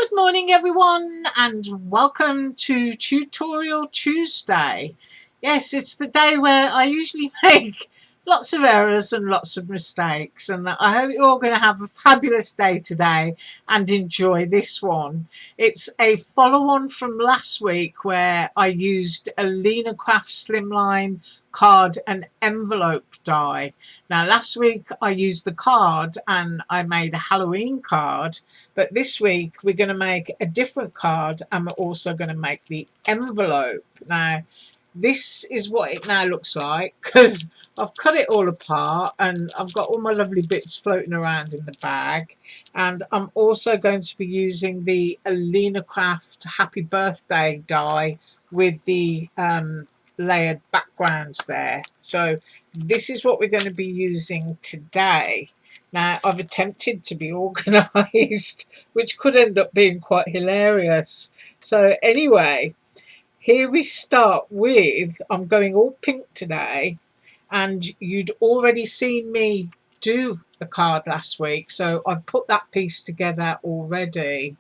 Good morning everyone and welcome to Tutorial Tuesday. Yes, it's the day where I usually make lots of errors and lots of mistakes, and I hope you're all going to have a fabulous day today and enjoy this one. It's a follow-on from last week where I used AlinaCraft Slimline card and envelope die. Now last week I used the card and I made a Halloween card, but this week we're going to make a different card and we're also going to make the envelope. Now this is what it now looks like because I've cut it all apart and I've got all my lovely bits floating around in the bag, and I'm also going to be using the AlinaCraft Happy Birthday die with the layered backgrounds there. So this is what we're going to be using today. Now I've attempted to be organised, which could end up being quite hilarious. So anyway, here we start with, I'm going all pink today, and you'd already seen me do a card last week, so I've put that piece together already,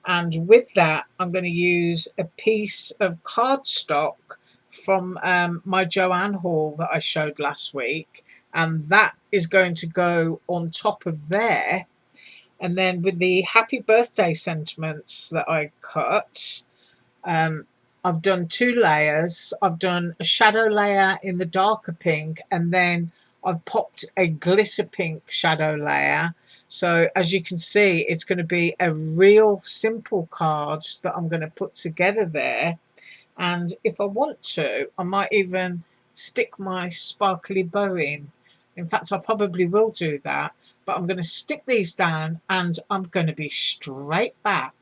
and with that I'm going to use a piece of cardstock from my Joanne haul that I showed last week, and that is going to go on top of there. And then with the happy birthday sentiments that I cut, I've done two layers. I've done a shadow layer in the darker pink, and then I've popped a glitter pink shadow layer. So as you can see, it's going to be a real simple card that I'm going to put together there. And if I want to, I might even stick my sparkly bow in. In fact, I probably will do that, but I'm going to stick these down and I'm going to be straight back.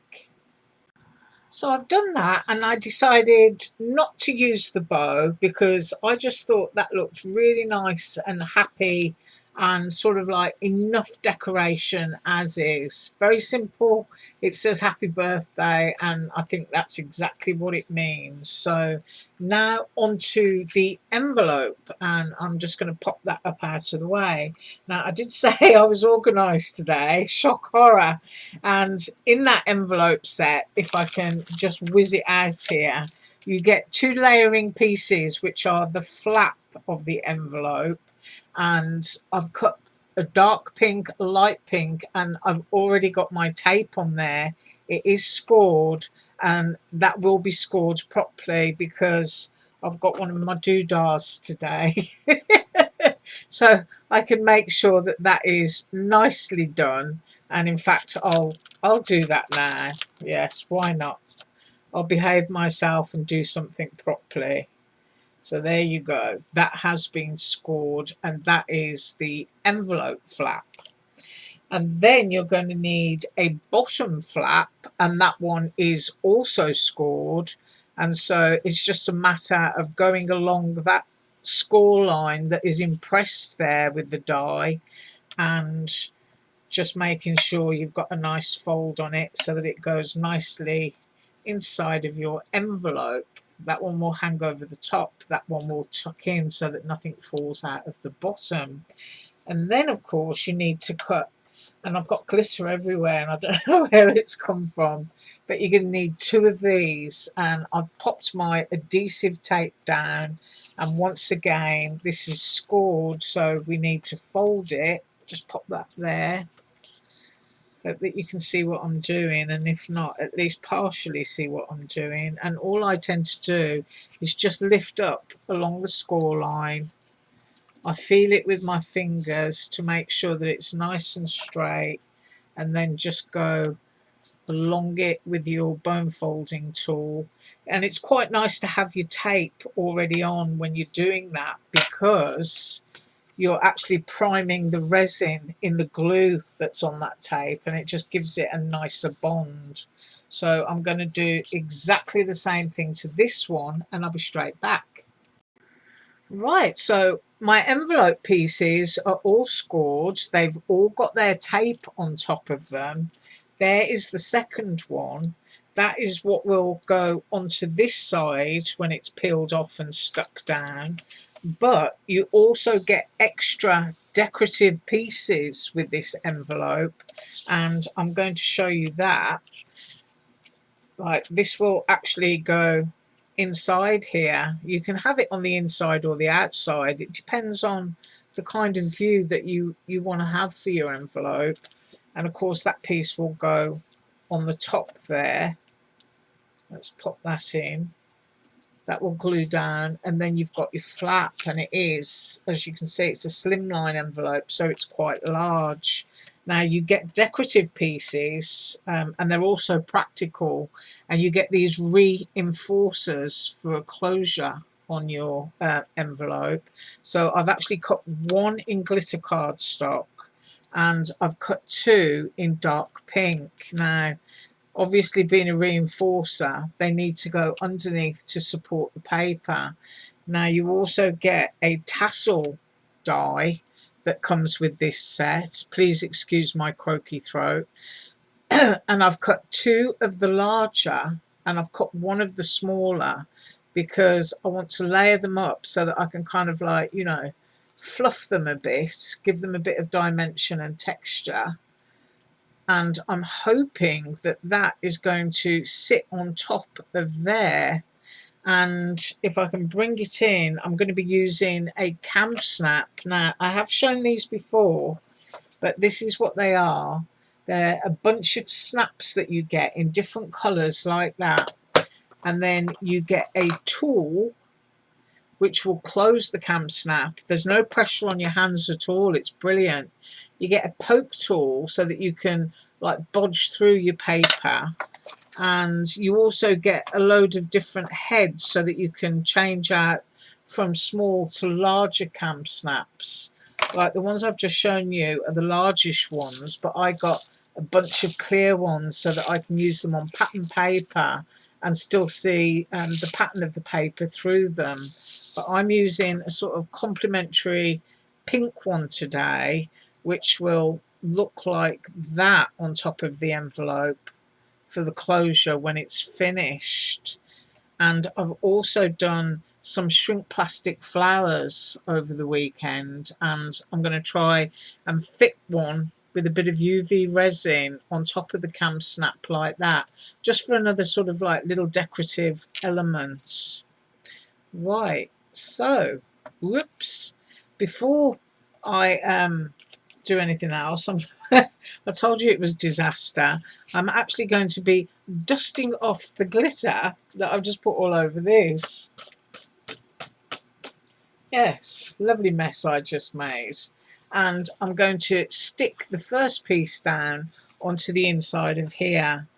So I've done that, and I decided not to use the bow because I just thought that looked really nice and happy and sort of like enough decoration as is. Very simple. It says happy birthday, and I think that's exactly what it means. So now onto the envelope, and I'm just going to pop that up out of the way. Now I did say I was organised today, shock horror, and in that envelope set, if I can just whiz it out here, you get two layering pieces which are the flap of the envelope, and I've cut a dark pink, a light pink, and I've already got my tape on there. It is scored, and that will be scored properly because I've got one of my doodahs today. So I can make sure that that is nicely done, and in fact I'll do that now. Yes, why not? I'll behave myself and do something properly. So there you go. That has been scored, and that is the envelope flap. And then you're going to need a bottom flap, and that one is also scored. And so it's just a matter of going along that score line that is impressed there with the die, and just making sure you've got a nice fold on it so that it goes nicely inside of your envelope. That one will hang over the top, that one will tuck in so that nothing falls out of the bottom. And then of course you need to cut, and I've got glitter everywhere and I don't know where it's come from, but you're going to need two of these, and I've popped my adhesive tape down, and once again this is scored, so we need to fold it. Just pop that there. Hope that you can see what I'm doing, and if not, at least partially see what I'm doing. And all I tend to do is just lift up along the score line. I feel it with my fingers to make sure that it's nice and straight, and then just go along it with your bone folding tool. And it's quite nice to have your tape already on when you're doing that, because you're actually priming the resin in the glue that's on that tape, and it just gives it a nicer bond. So I'm going to do exactly the same thing to this one, and I'll be straight back. Right, so my envelope pieces are all scored. They've all got their tape on top of them. There is the second one. That is what will go onto this side when it's peeled off and stuck down. But you also get extra decorative pieces with this envelope, and I'm going to show you that. Like this will actually go inside here. You can have it on the inside or the outside. It depends on the kind of view that you want to have for your envelope. And of course that piece will go on the top there. Let's pop that in. That will glue down, and then you've got your flap, and it is, as you can see, it's a slimline envelope, so it's quite large. Now you get decorative pieces, and they're also practical, and you get these reinforcers for closure on your envelope. So I've actually cut one in glitter cardstock, and I've cut two in dark pink. Now obviously, being a reinforcer, they need to go underneath to support the paper. Now you also get a tassel die that comes with this set. Please excuse my croaky throat. And I've cut two of the larger and I've cut one of the smaller because I want to layer them up so that I can kind of like, you know, fluff them a bit, give them a bit of dimension and texture. And I'm hoping that that is going to sit on top of there. And if I can bring it in, I'm going to be using a cam snap. Now, I have shown these before, but this is what they are. They're a bunch of snaps that you get in different colours like that. And then you get a tool which will close the cam snap. There's no pressure on your hands at all. It's brilliant. You get a poke tool so that you can like bodge through your paper, and you also get a load of different heads so that you can change out from small to larger cam snaps. Like the ones I've just shown you are the largest ones, but I got a bunch of clear ones so that I can use them on pattern paper and still see the pattern of the paper through them. But I'm using a sort of complementary pink one today, which will look like that on top of the envelope for the closure when it's finished. And I've also done some shrink plastic flowers over the weekend, and I'm going to try and fit one with a bit of UV resin on top of the cam snap like that, just for another sort of like little decorative element. Right, so whoops, before I do anything else, I told you it was disaster. I'm actually going to be dusting off the glitter that I've just put all over this. Yes, lovely mess I just made. And I'm going to stick the first piece down onto the inside of here.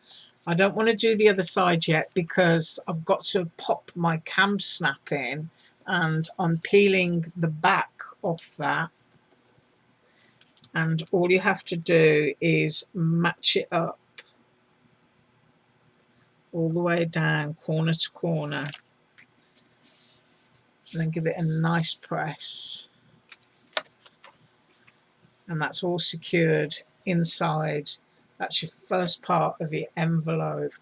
I don't want to do the other side yet because I've got to pop my cam snap in, and I'm peeling the back off that. And all you have to do is match it up all the way down, corner to corner, and then give it a nice press. And that's all secured inside. That's your first part of your envelope.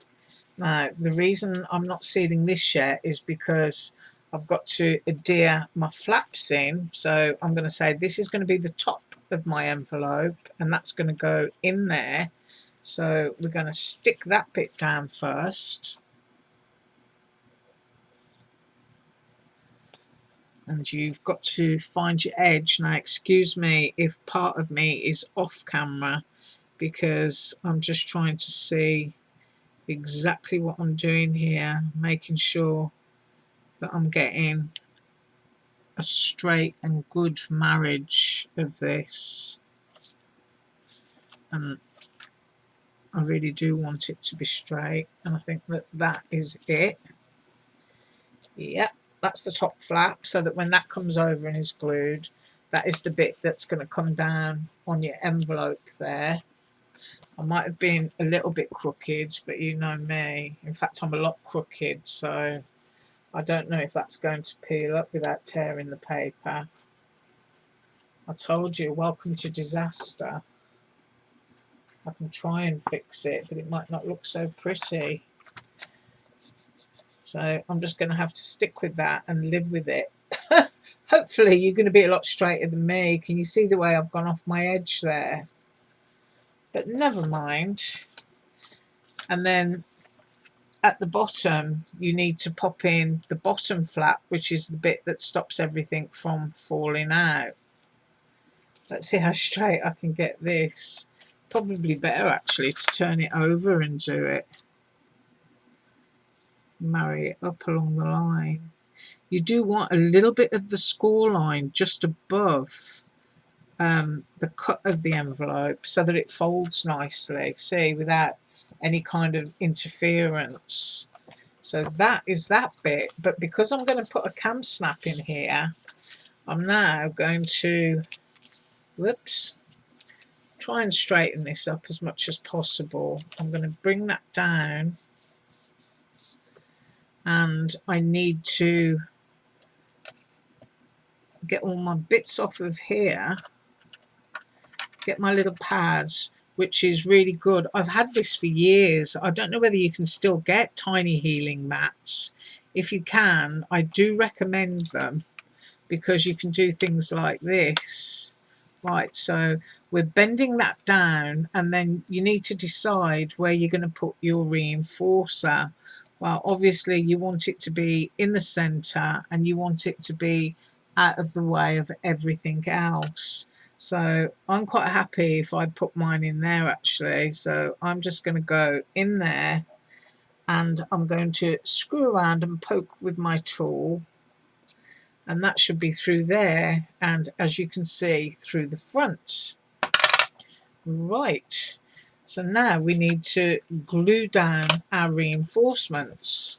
Now, the reason I'm not sealing this yet is because I've got to adhere my flaps in. So I'm going to say this is going to be the top of my envelope, and that's going to go in there. So we're going to stick that bit down first. And you've got to find your edge. Now, excuse me if part of me is off camera, because I'm just trying to see exactly what I'm doing here, making sure that I'm getting a straight and good marriage of this. And I really do want it to be straight, and I think that that is it. Yep, that's the top flap, so that when that comes over and is glued, that is the bit that's going to come down on your envelope there. I might have been a little bit crooked, but you know me. In fact, I'm a lot crooked, so I don't know if that's going to peel up without tearing the paper. I told you, welcome to disaster. I can try and fix it, but it might not look so pretty. So I'm just going to have to stick with that and live with it. Hopefully you're going to be a lot straighter than me. Can you see the way I've gone off my edge there? But never mind. And then at the bottom you need to pop in the bottom flap, which is the bit that stops everything from falling out. Let's see how straight I can get this. Probably better actually to turn it over and do it. Marry it up along the line. You do want a little bit of the score line just above the cut of the envelope so that it folds nicely, see, without any kind of interference. So that is that bit, but because I'm going to put a cam snap in here, I'm now going to, whoops, try and straighten this up as much as possible. I'm going to bring that down, and I need to get all my bits off of here, get my little pads, which is really good. I've had this for years. I don't know whether you can still get tiny healing mats. If you can, I do recommend them, because you can do things like this. Right, so we're bending that down, and then you need to decide where you're going to put your reinforcer. Well, obviously you want it to be in the center, and you want it to be out of the way of everything else. So I'm quite happy if I put mine in there actually. So I'm just going to go in there, and I'm going to screw around and poke with my tool, and that should be through there, and as you can see, through the front. Right, so now we need to glue down our reinforcements,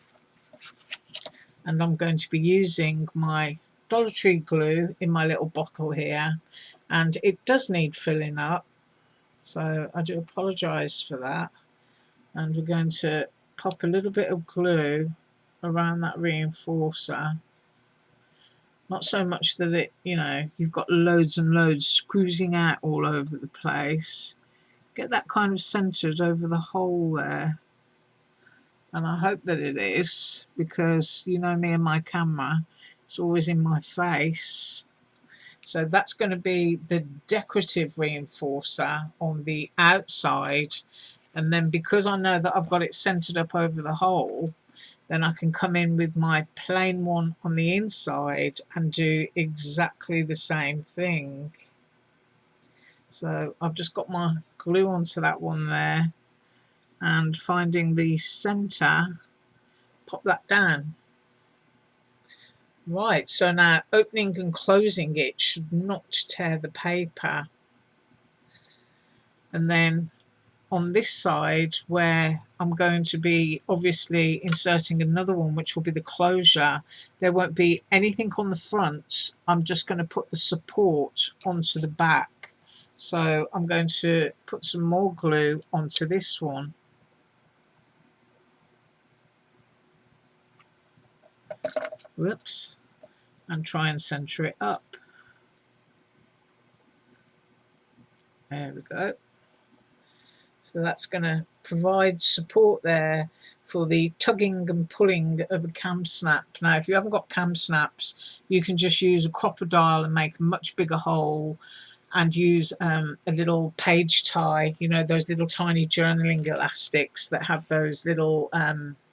and I'm going to be using my Dollar Tree glue in my little bottle here, and it does need filling up, so I do apologize for that. And we're going to pop a little bit of glue around that reinforcer. Not so much that it, you know, you've got loads and loads squoozing out all over the place. Get that kind of centered over the hole there. And I hope that it is, because you know me and my camera, it's always in my face. So that's going to be the decorative reinforcer on the outside. And then because I know that I've got it centered up over the hole, then I can come in with my plain one on the inside and do exactly the same thing. So I've just got my glue onto that one there, and finding the center, pop that down. Right, so now opening and closing it should not tear the paper. And then on this side, where I'm going to be obviously inserting another one, which will be the closure, there won't be anything on the front. I'm just going to put the support onto the back. So I'm going to put some more glue onto this one. Whoops. And try and center it up. There we go. So that's going to provide support there for the tugging and pulling of a cam snap. Now, if you haven't got cam snaps, you can just use a crocodile and make a much bigger hole, and use a little page tie, you know, those little tiny journaling elastics that have those little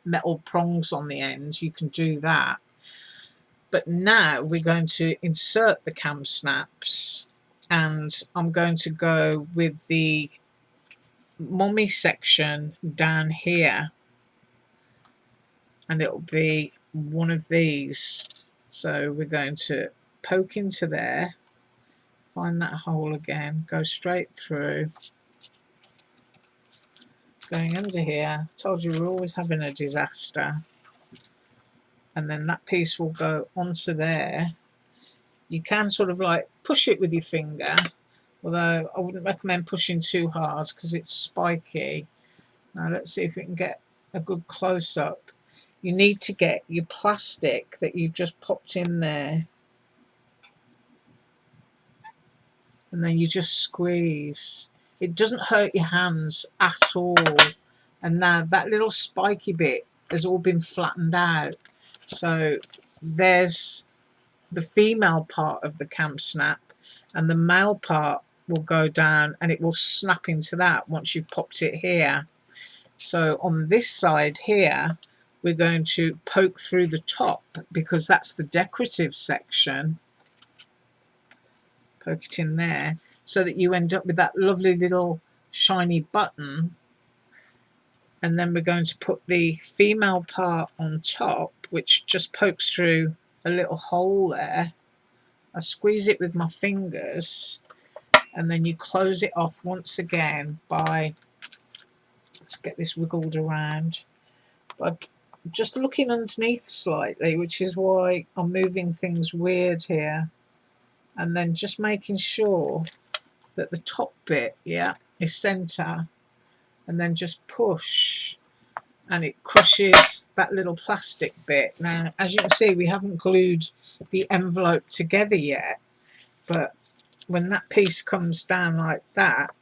metal prongs on the end. You can do that. But now we're going to insert the cam snaps, and I'm going to go with the mommy section down here, and it'll be one of these. So we're going to poke into there, find that hole again, go straight through, going under here. Told you we're always having a disaster. And then that piece will go onto there. You can sort of like push it with your finger, although I wouldn't recommend pushing too hard because it's spiky. Now let's see if we can get a good close-up. You need to get your plastic that you've just popped in there, and then you just squeeze. It doesn't hurt your hands at all. And now that little spiky bit has all been flattened out. So there's the female part of the cam snap, and the male part will go down and it will snap into that once you've popped it here. So on this side here, we're going to poke through the top because that's the decorative section. Poke it in there so that you end up with that lovely little shiny button. And then we're going to put the female part on top, which just pokes through a little hole there. I squeeze it with my fingers, and then you close it off once again by, let's get this wiggled around, by just looking underneath slightly, which is why I'm moving things weird here, and then just making sure that the top bit, yeah, is centre, and then just push, and it crushes that little plastic bit. Now, as you can see, we haven't glued the envelope together yet, but when that piece comes down like that,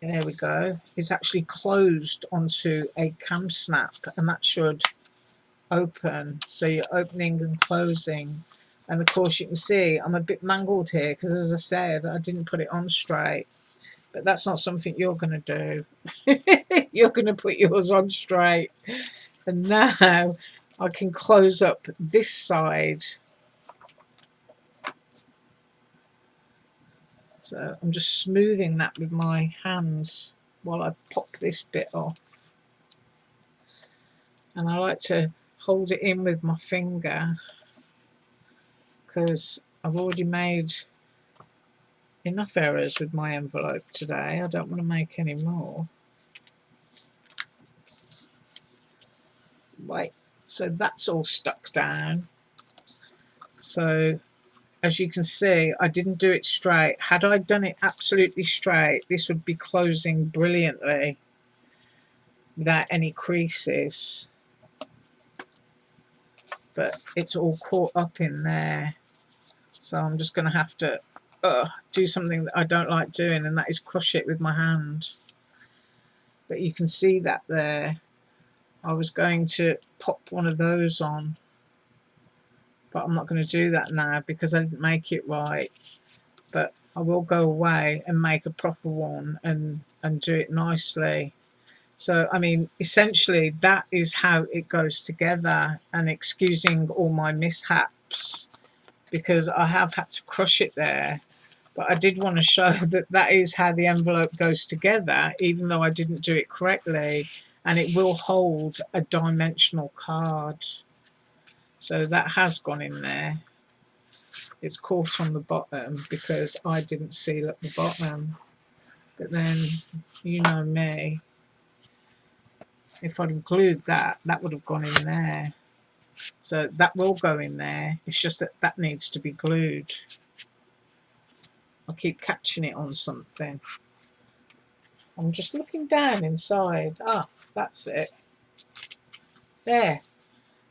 there we go, it's actually closed onto a cam snap, and that should open. So you're opening and closing, and of course you can see I'm a bit mangled here because, as I said, I didn't put it on straight. But that's not something you're going to do. You're going to put yours on straight. And now I can close up this side. So I'm just smoothing that with my hands while I pop this bit off. And I like to hold it in with my finger because I've already made enough errors with my envelope today. I don't want to make any more. Right, so that's all stuck down. So as you can see, I didn't do it straight. Had I done it absolutely straight, this would be closing brilliantly without any creases. But it's all caught up in there. So I'm just going to have to do something that I don't like doing, and that is crush it with my hand. But you can see that there. I was going to pop one of those on, but I'm not going to do that now because I didn't make it right. But I will go away and make a proper one and do it nicely. So, I mean, essentially that is how it goes together, and excusing all my mishaps because I have had to crush it there. But I did want to show that that is how the envelope goes together, even though I didn't do it correctly, and it will hold a dimensional card. So that has gone in there. It's caught on the bottom because I didn't seal at the bottom. But then, you know me, if I'd have glued that, that would have gone in there. So that will go in there. It's just that that needs to be glued. I keep catching it on something. I'm just looking down inside. Ah, that's it. There.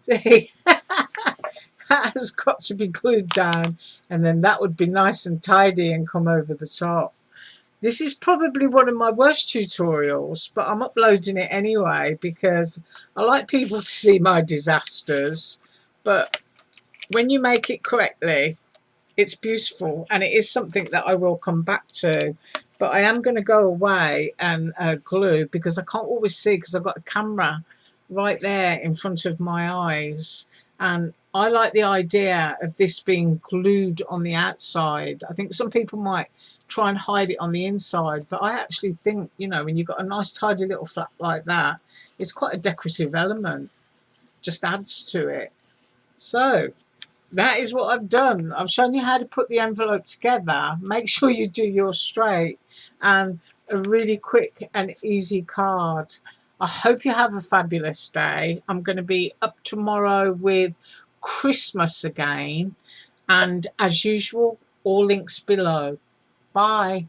See? That has got to be glued down, and then that would be nice and tidy and come over the top. This is probably one of my worst tutorials, but I'm uploading it anyway because I like people to see my disasters. But when you make it correctly, it's beautiful, and it is something that I will come back to. But I am going to go away and glue because I can't always see because I've got a camera right there in front of my eyes. And I like the idea of this being glued on the outside. I think some people might try and hide it on the inside, but I actually think, you know, when you've got a nice tidy little flap like that, it's quite a decorative element. Just adds to it. So that is what I've done. I've shown you how to put the envelope together. Make sure you do yours straight, and a really quick and easy card. I hope you have a fabulous day. I'm going to be up tomorrow with Christmas again, and as usual, all links below. Bye.